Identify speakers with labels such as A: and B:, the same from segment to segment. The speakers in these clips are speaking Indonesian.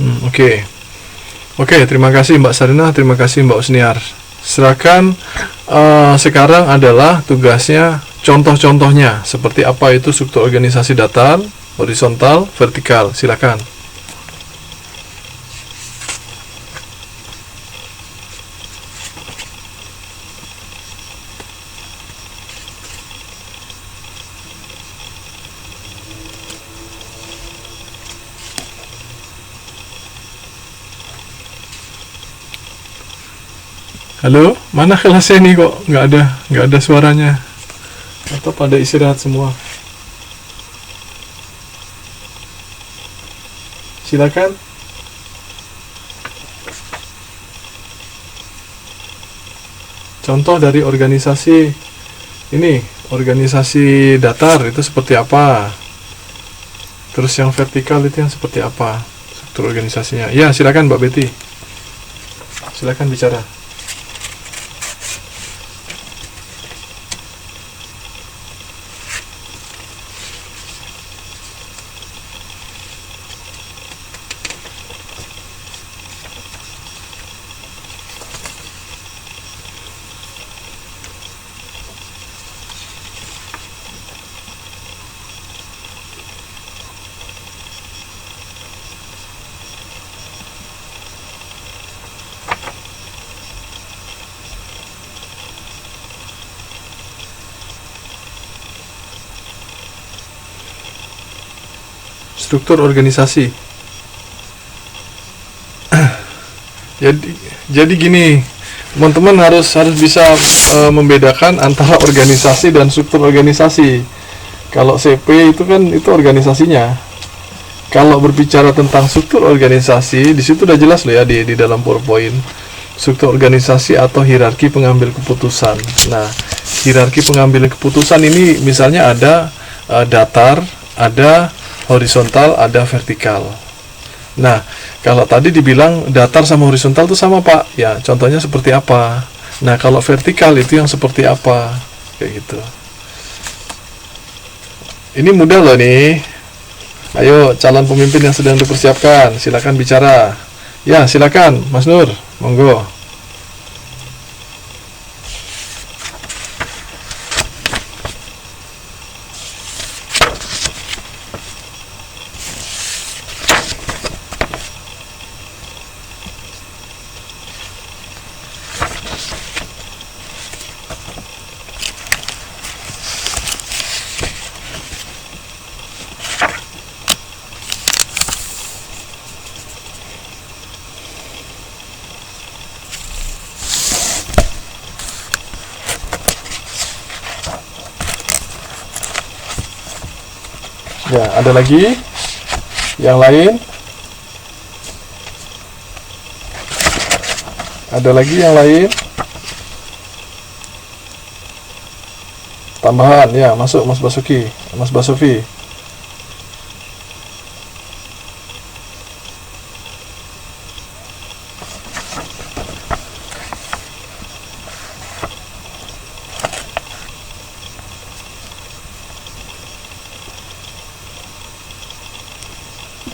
A: Oke. Oke, terima kasih Mbak Sarina, terima kasih Mbak Usniar. Silakan, sekarang adalah tugasnya contoh-contohnya. Seperti apa itu struktur organisasi datar, horizontal, vertikal. Silakan. Halo, mana kelasnya nih kok nggak ada suaranya? Atau pada istirahat semua? Silakan. Contoh dari organisasi ini, organisasi datar itu seperti apa? Terus yang vertikal itu yang seperti apa? Struktur organisasinya. Ya, silakan Mbak Betty. Silakan bicara. Struktur organisasi. Jadi gini, teman-teman harus bisa membedakan antara organisasi dan struktur organisasi. Kalau CP itu kan itu organisasinya. Kalau berbicara tentang struktur organisasi, di situ udah jelas loh ya di dalam PowerPoint. Struktur organisasi atau hierarki pengambil keputusan. Nah, hierarki pengambil keputusan ini misalnya ada datar, ada horizontal, ada vertikal. Nah, kalau tadi dibilang datar sama horizontal itu sama Pak, ya contohnya seperti apa? Nah, kalau vertikal itu yang seperti apa? Kayak gitu. Ini mudah loh nih. Ayo, calon pemimpin yang sedang dipersiapkan, silakan bicara. Ya, silakan, Mas Nur, monggo. Ya, ada lagi? Yang lain? Ada lagi yang lain? Tambahan, ya, masuk Mas Basuki, Mas Basufi.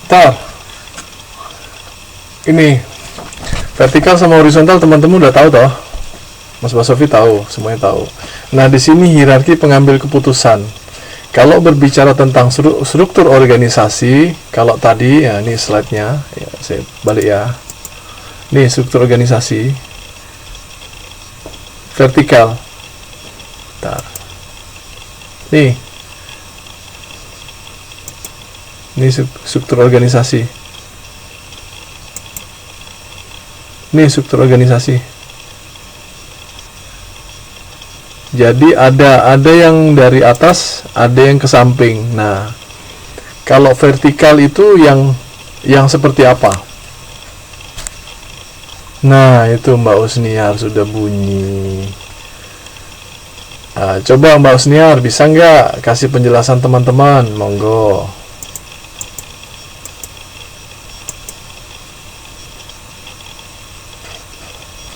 A: Bentar. Ini vertikal sama horizontal teman-teman udah tahu toh? Mas Basofi tahu, semuanya tahu. Nah, di sini hierarki pengambil keputusan. Kalau berbicara tentang struktur organisasi, kalau tadi ya ini slide-nya, ya saya balik ya. Nih struktur organisasi vertikal. Bentar. Nih. Ini struktur organisasi. Ini struktur organisasi. Jadi ada yang dari atas, ada yang ke samping. Nah, kalau vertikal itu yang seperti apa? Nah, itu Mbak Usniar sudah bunyi. Nah, coba Mbak Usniar bisa nggak kasih penjelasan teman-teman? Monggo.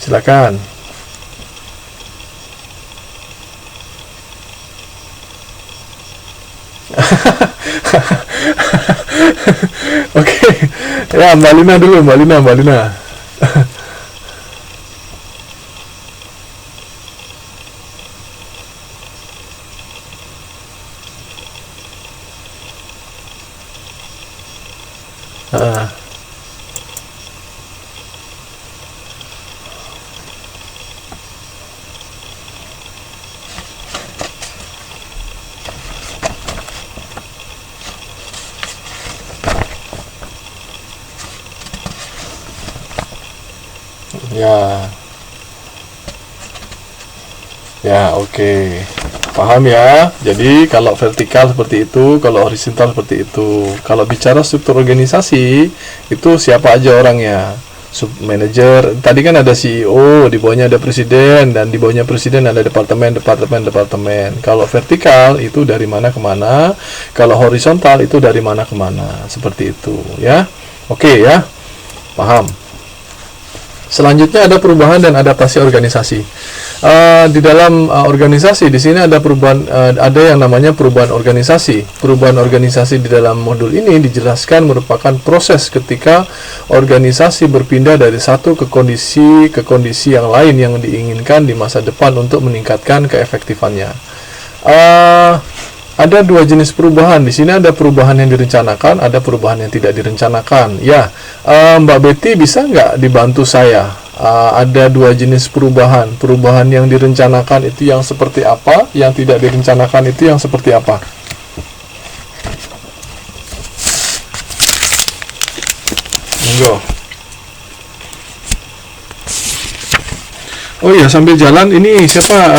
A: Silakan. Oke, Ya, Mbak Lina dulu, Mbak Lina. Ah, ya, ya, oke. Paham ya? Jadi kalau vertikal seperti itu, kalau horizontal seperti itu. Kalau bicara struktur organisasi, itu siapa aja orangnya? Sub manager, tadi kan ada CEO, di bawahnya ada presiden, dan di bawahnya presiden ada departemen. Kalau vertikal itu dari mana ke mana, kalau horizontal itu dari mana ke mana, seperti itu ya. Oke ya, paham. Selanjutnya ada perubahan dan adaptasi organisasi. Di dalam organisasi di sini ada perubahan, ada yang namanya perubahan organisasi. Perubahan organisasi di dalam modul ini dijelaskan merupakan proses ketika organisasi berpindah dari satu ke kondisi yang lain yang diinginkan di masa depan untuk meningkatkan keefektifannya. Ada dua jenis perubahan. Di sini ada perubahan yang direncanakan, ada perubahan yang tidak direncanakan. Ya, Mbak Betty bisa nggak dibantu saya? Ada dua jenis perubahan. Perubahan yang direncanakan itu yang seperti apa? Yang tidak direncanakan itu yang seperti apa? Monggo. Oh iya, sambil jalan ini siapa?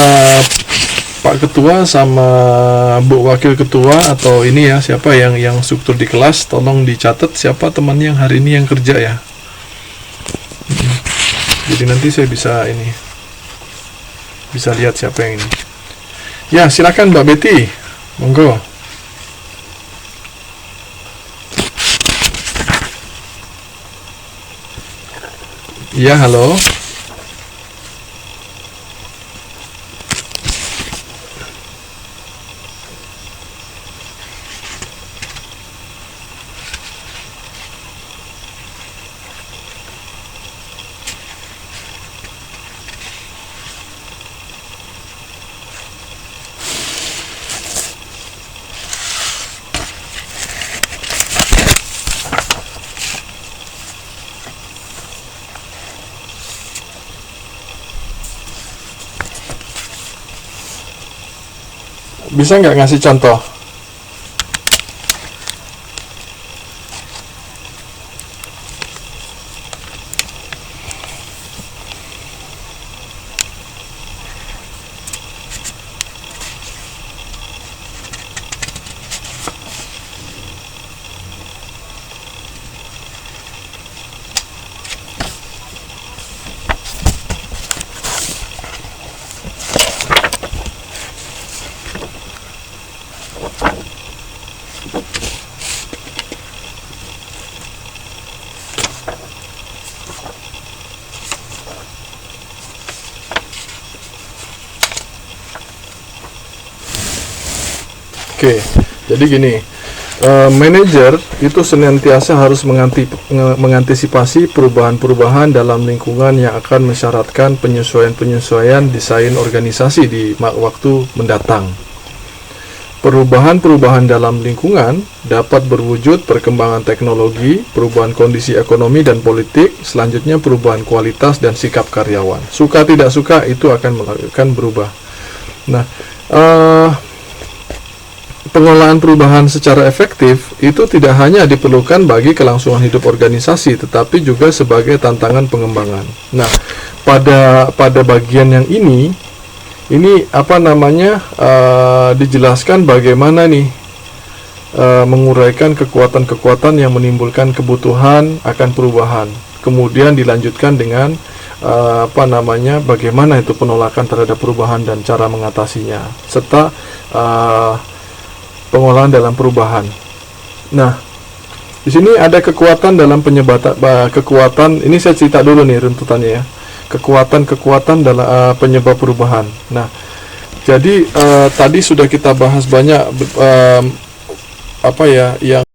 A: Pak Ketua sama Bu Wakil Ketua atau ini ya, siapa yang struktur di kelas, tolong dicatat siapa teman yang hari ini yang kerja ya. Jadi nanti saya bisa lihat siapa yang ini. Ya, silakan Mbak Betty, monggo. Iya, halo. Bisa nggak ngasih contoh? Oke, jadi gini, manajer itu senantiasa harus mengantisipasi perubahan-perubahan dalam lingkungan yang akan mensyaratkan penyesuaian-penyesuaian desain organisasi di waktu mendatang. Perubahan-perubahan dalam lingkungan dapat berwujud perkembangan teknologi, perubahan kondisi ekonomi dan politik, selanjutnya perubahan kualitas dan sikap karyawan. Suka tidak suka itu akan berubah. Nah, pengelolaan perubahan secara efektif itu tidak hanya diperlukan bagi kelangsungan hidup organisasi, tetapi juga sebagai tantangan pengembangan. Nah, pada bagian yang ini apa namanya, dijelaskan bagaimana nih menguraikan kekuatan-kekuatan yang menimbulkan kebutuhan akan perubahan. Kemudian dilanjutkan dengan apa namanya, bagaimana itu penolakan terhadap perubahan dan cara mengatasinya, serta pengolahan dalam perubahan. Nah, di sini ada kekuatan dalam kekuatan. Ini saya cerita dulu nih runtutannya ya. Kekuatan dalam penyebab perubahan. Nah, jadi tadi sudah kita bahas banyak apa ya yang